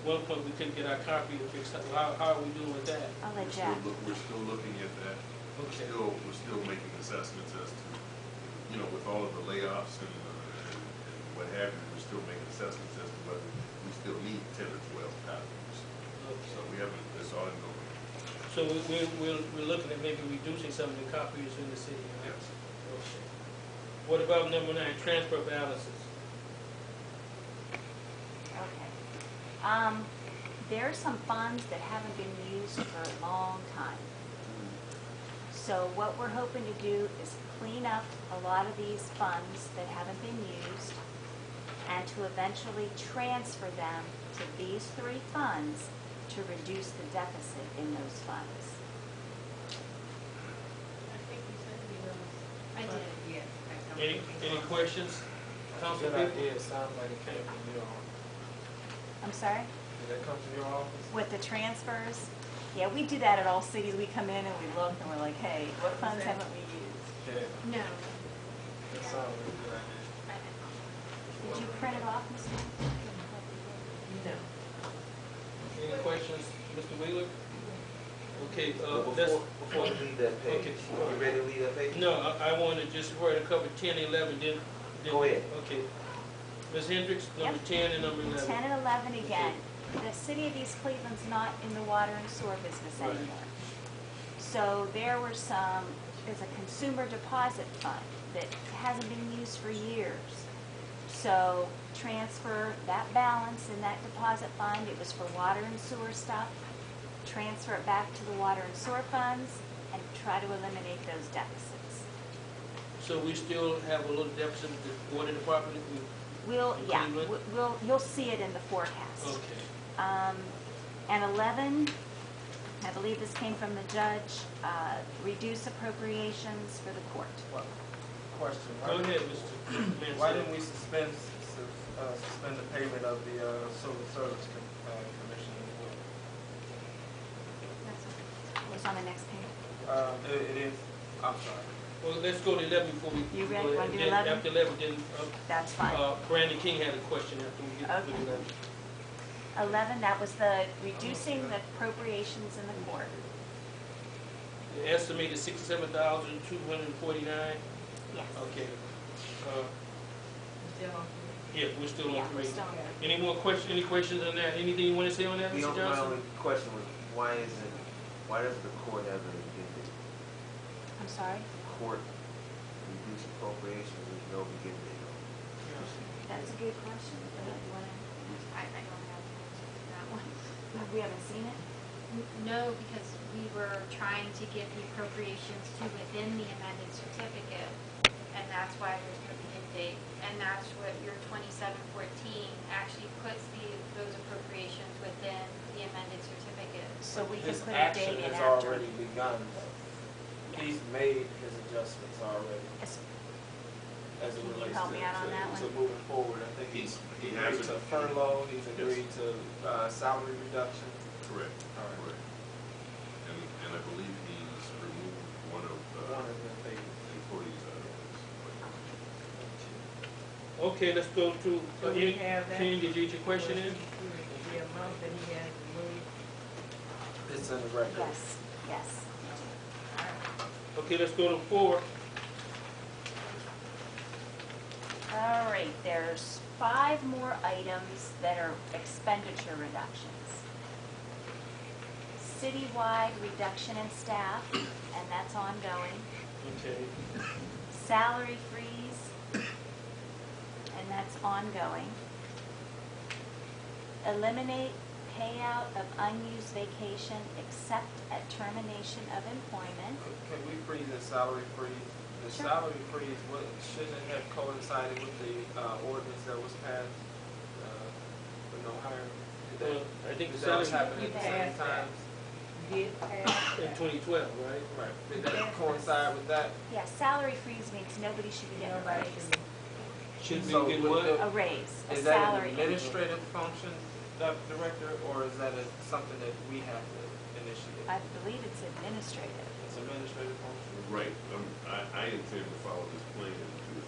one point we couldn't get our copy fixed. How are we doing with that? I'll let Jack. We're still looking at that. Okay. We're still making assessments as to, with all of the layoffs and what have you, we're still making assessments as to whether we still need 10 or 12 copies. Okay. So we haven't, it's ongoing. So we're looking at maybe reducing some of the copies in the city. Right? Yes. Okay. What about number 9, transfer balances? Okay. There are some funds that haven't been used for a long time. So what we're hoping to do is clean up a lot of these funds that haven't been used and to eventually transfer them to these 3 funds to reduce the deficit in those funds. I think you said we will. I did, yes. Any questions? Council Good people? idea. It sounds like it came from your office. I'm sorry? Did that come from your office? With the transfers? Yeah, we do that at all cities. We come in and we look and we're like, hey, what funds haven't we used? Yeah. No. That sounds like a good idea. Did you print it off, Mr. No. Any questions, Mr. Wheeler? Okay, Before we leave that page, Okay. you ready to leave that page? No, I want to just try to cover 10 and 11, then Go ahead. Okay. Ms. Hendricks, number Yep. 10 and number 11. 10 and 11 again. The city of East Cleveland's not in the water and sewer business Right. anymore. So there's a consumer deposit fund that hasn't been used for years. So transfer that balance in that deposit fund. It was for water and sewer stuff. Transfer it back to the water and sewer funds and try to eliminate those deficits. So we still have a little deficit with the water department? You'll see it in the forecast. Okay. And 11, I believe this came from the judge, reduce appropriations for the court. Well, question. Go ahead, Mr. Mansell. Why didn't we suspend the payment of the civil service commission as well? It's on the next page. It is. I'm sorry. Well, let's go to 11 before we... You ready? go Want to do then 11? After 11, then That's fine. Brandon King had a question after we get to Okay. 11. 11, that was the reducing the appropriations in the court. The estimated $67,249. Yes. Okay. Still on. Yeah, we're still Yeah, on we're 3. still on. Any more questions? Any questions on that? Anything you want to say on that, Mr. My Johnson? only question was, why does the court ever get the I'm sorry? court reduce appropriations with no beginning? That's a good question. I don't have the answer to that one. We haven't seen it? No, because we were trying to get the appropriations to within the amended certificate, and that's why there's no begin date. And that's what your 2714 actually puts those appropriations within the amended certificate. So we can His put a action date in has after. already begun. He's made his adjustments already Yes. as it Can you relates help me out on that to one? moving forward. I think he's He agreed has to it. furlough, he's Yes. agreed to salary reduction. Correct. All right. Correct. And I believe he's removed one of the One of the things. employees out of his. Okay, let's go to... Do we have that? King, did you get your question in? The amount that he has removed. It's in the record. Yes, yes. Okay, let's go to 4. All right, there's 5 more items that are expenditure reductions. Citywide reduction in staff, and that's ongoing. Okay. Salary freeze, and that's ongoing. Eliminate payout of unused vacation except at termination of employment. Can we freeze the salary freeze? The Sure. salary freeze, shouldn't it have coincided with the ordinance that was passed for no hiring? Well, I think the Did that salary happen at the same passed that. time? Did pass. in 2012, right? Right. Did that coincide with that? Yeah, salary freeze means nobody should be getting a Nobody raise. should Should be So getting would what? A raise, a Is that an salary. administrative function, Director, or is that something that we have to initiate? I believe it's administrative. It's administrative function? Right. I intend to follow this plan to the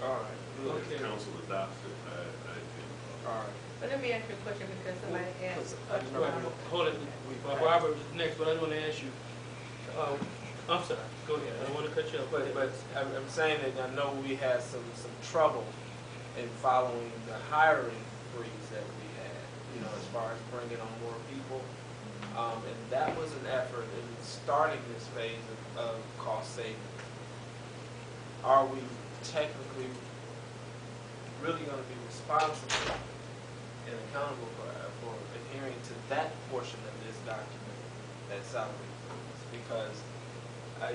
All right. As Okay. council adopts it, I intend to follow. hard. But let me ask you a question because somebody asked. Because, you know, Hold it, Robert was next, but I want to ask you, I'm sorry, go ahead, I don't want to cut you off. But I'm saying that I know we had some trouble in following the hiring freeze that we had, you know, as far as bringing on more people. And that was an effort in starting this phase of cost saving. Are we technically really going to be responsible and accountable for adhering to that portion of this document, that salary freeze? Because,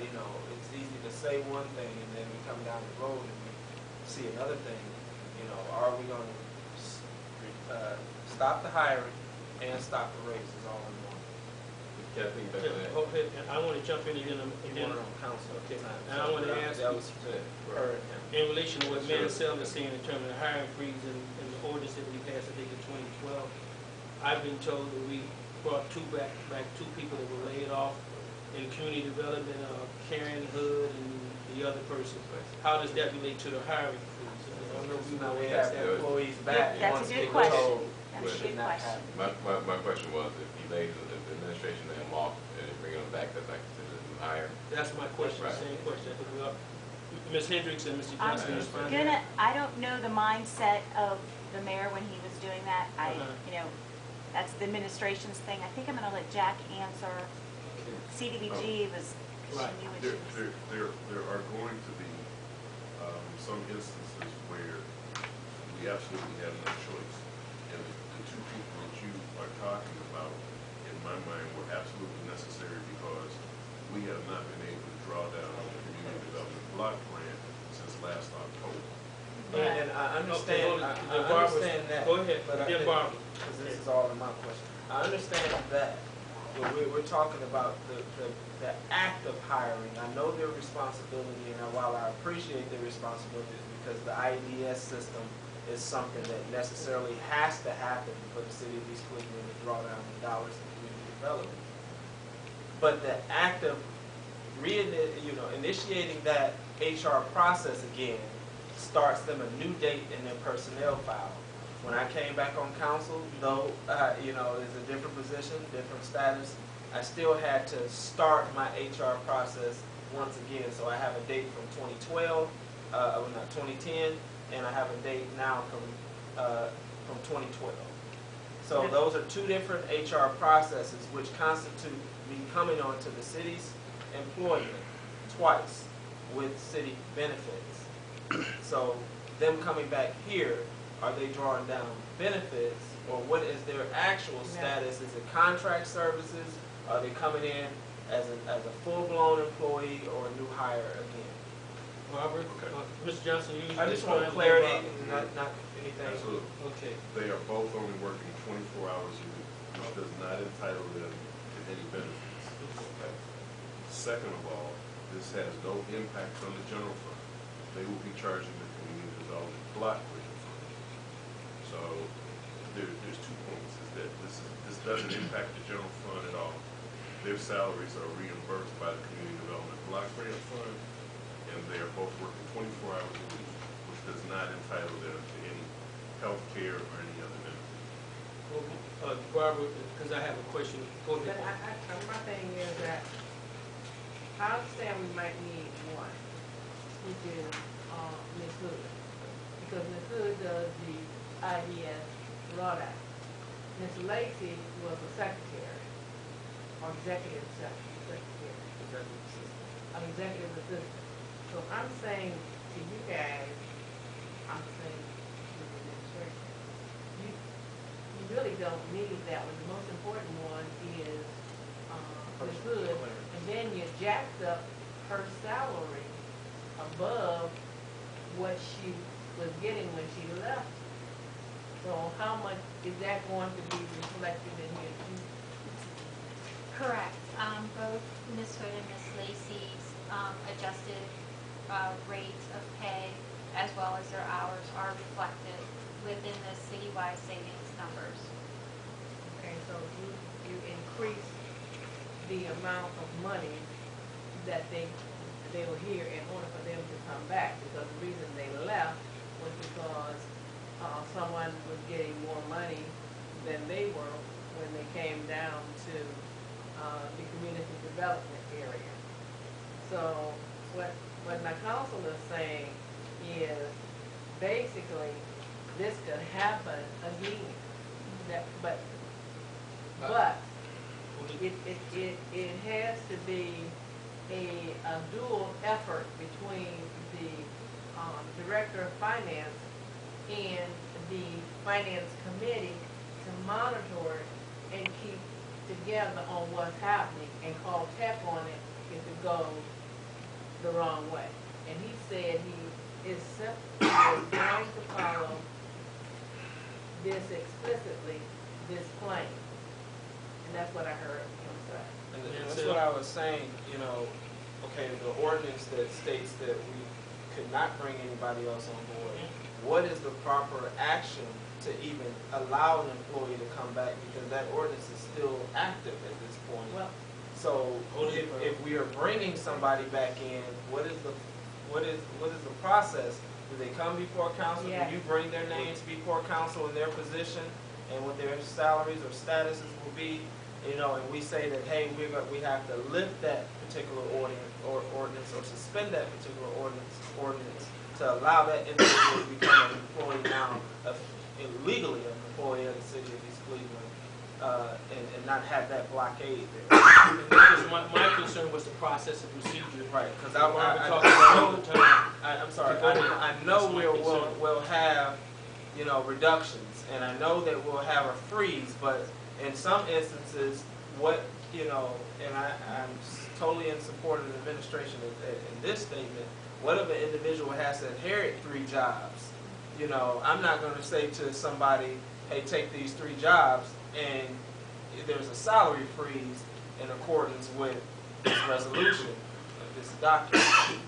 you know, it's easy to say one thing and then we come down the road and we see another thing. You know, are we going to stop the hiring and stop the raises all in one? Kathleen, back to that. Okay, I want to jump in again. You want it on council at the time. And I want to ask that you, was her. in relation to what Mansell is saying in terms of the hiring freeze and the ordinance that we passed, I think in 2012, I've been told that we brought back two people that were laid off in community development, Karen Hood and the other person. How does that relate to the hiring freeze? I don't know if you know We that. have employees back. That's once a good they question. go, That's it a should good not question. happen. My question was, if you laid the administration them off and bringing them back, that's like considered a new hire. That's my question, Right. same question. I think we are. Ms. Hendricks and Mr. I'm Johnson respond. I don't know the mindset of the mayor when he was doing that. You know, that's the administration's thing. I think I'm gonna let Jack answer. CDBG was, Right. she knew what There, she was. there are going to be some instances where we absolutely have no choice. And the two people that you are talking about, in my mind, were absolutely necessary because we have not been able to draw down on the community development block grant since last October. And I understand, I Barbara, understand that. go ahead, but then Barbara. Because this is all in my question. I understand that, but we're talking about the act of hiring. I know their responsibility, and while I appreciate their responsibilities, because the IDS system is something that necessarily has to happen for the city of East Cleveland to draw down the dollars in community development. But the act of initiating that HR process again starts them a new date in their personnel file. When I came back on council, though, it's a different position, different status, I still had to start my HR process once again. So I have a date from 2012, 2010, and I have a date now from 2012. So those are two different HR processes which constitute me coming onto the city's employment twice with city benefits. So them coming back here, are they drawing down benefits, or what is their actual status? Is it contract services? Are they coming in as a full-blown employee or a new hire again? Robert, Mr. Johnson, you. I just want clarity, not anything. Absolutely. Okay. They are both only working 24 hours a week, which does not entitle them to any benefits. Okay. Second of all, this has no impact on the general fund. They will be charging the community development block grant fund. So there's 2 points: is that this doesn't impact the general fund at all. Their salaries are reimbursed by the community development block grant fund, and they are both working 24 hours a week, which does not entitle them to any health care or any other benefit. Well, Barbara, because I have a question. Go But ahead. my thing is that I understand we might need one, which is Ms. Hood, because Ms. Hood does the IDS drawdown. Ms. Lacy was a secretary, or executive secretary, executive assistant. So I'm saying to you guys, I'm saying to the administration, you really don't need that one. The most important one is Ms. Hood, and then you jacked up her salary above what she was getting when she left. So how much is that going to be reflected in here too? Correct. Both Ms. Hood and Ms. Lacy's adjusted rates of pay, as well as their hours, are reflected within the citywide savings numbers. Okay, so you increase the amount of money that they were here in order for them to come back, because the reason they left was because someone was getting more money than they were when they came down to the community development area. So what my council is saying is basically this could happen again. But it has to be a dual effort between the director of finance and the finance committee to monitor it and keep together on what's happening and call tech on it if it goes the wrong way. And he said he is going to follow this explicitly, this plain. And that's what I heard him say. And that's what I was saying, you know, okay, the ordinance that states that we could not bring anybody else on board. What is the proper action to even allow an employee to come back, because that ordinance is still active at this point? Well, so if we are bringing somebody back in, what is the process? Do they come before council? Yeah. Do you bring their names before council in their position and what their salaries or statuses will be? You know, and we say that, hey, we have to lift that particular ordinance or suspend that particular ordinance to allow that individual to become an employee now, legally an employee of the city of East Cleveland, and not have that blockade there. Because my concern was the process and procedure. Right, because I'm sorry, I know we'll have, you know, reductions, and I know that we'll have a freeze, but in some instances, you know, and I'm totally in support of the administration in this statement, what if an individual has to inherit 3 jobs? You know, I'm not going to say to somebody, hey, take these 3 jobs, and there's a salary freeze in accordance with this resolution, this document.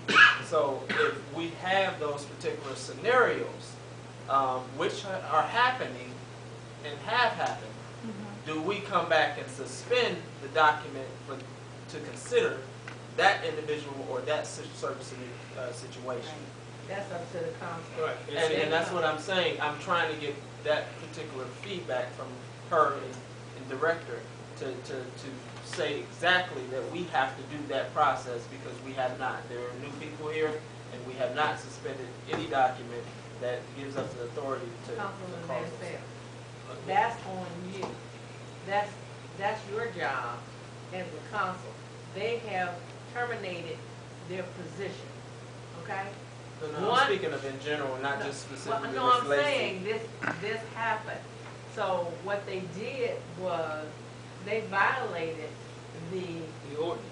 So if we have those particular scenarios, which are happening and have happened, do we come back and suspend the document to consider that individual or that certain situation? that's up to the council. Right. And that's what I'm saying. I'm trying to get that particular feedback from her and director to say exactly that we have to do that process, because we have not. There are new people here, and we have not suspended any document that gives us the authority to Councilman call Van this. Sale, that's on you. That's your job as the council. They have terminated their position, okay? No, I'm speaking of in general, not just specifically No, I'm Ms. Lacy. saying this happened. So what they did was they violated the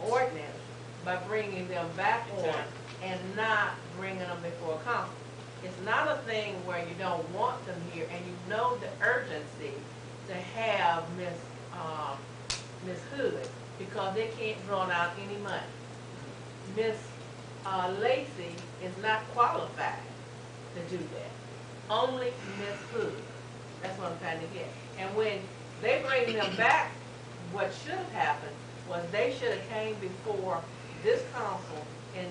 ordinance by bringing them back on and not bringing them before council. It's not a thing where you don't want them here, and you know the urgency to have Ms. Hood, because they can't draw out any money. Ms. Lacy is not qualified to do that. Only Ms. Hood. That's what I'm trying to get. And when they bring them back, what should have happened was they should have came before this council and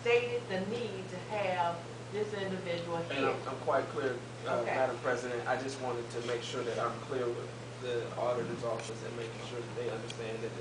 stated the need to have this individual And here. I'm quite clear, Okay. Madam President. I just wanted to make sure that I'm clear with the auditor's office and making sure that they understand that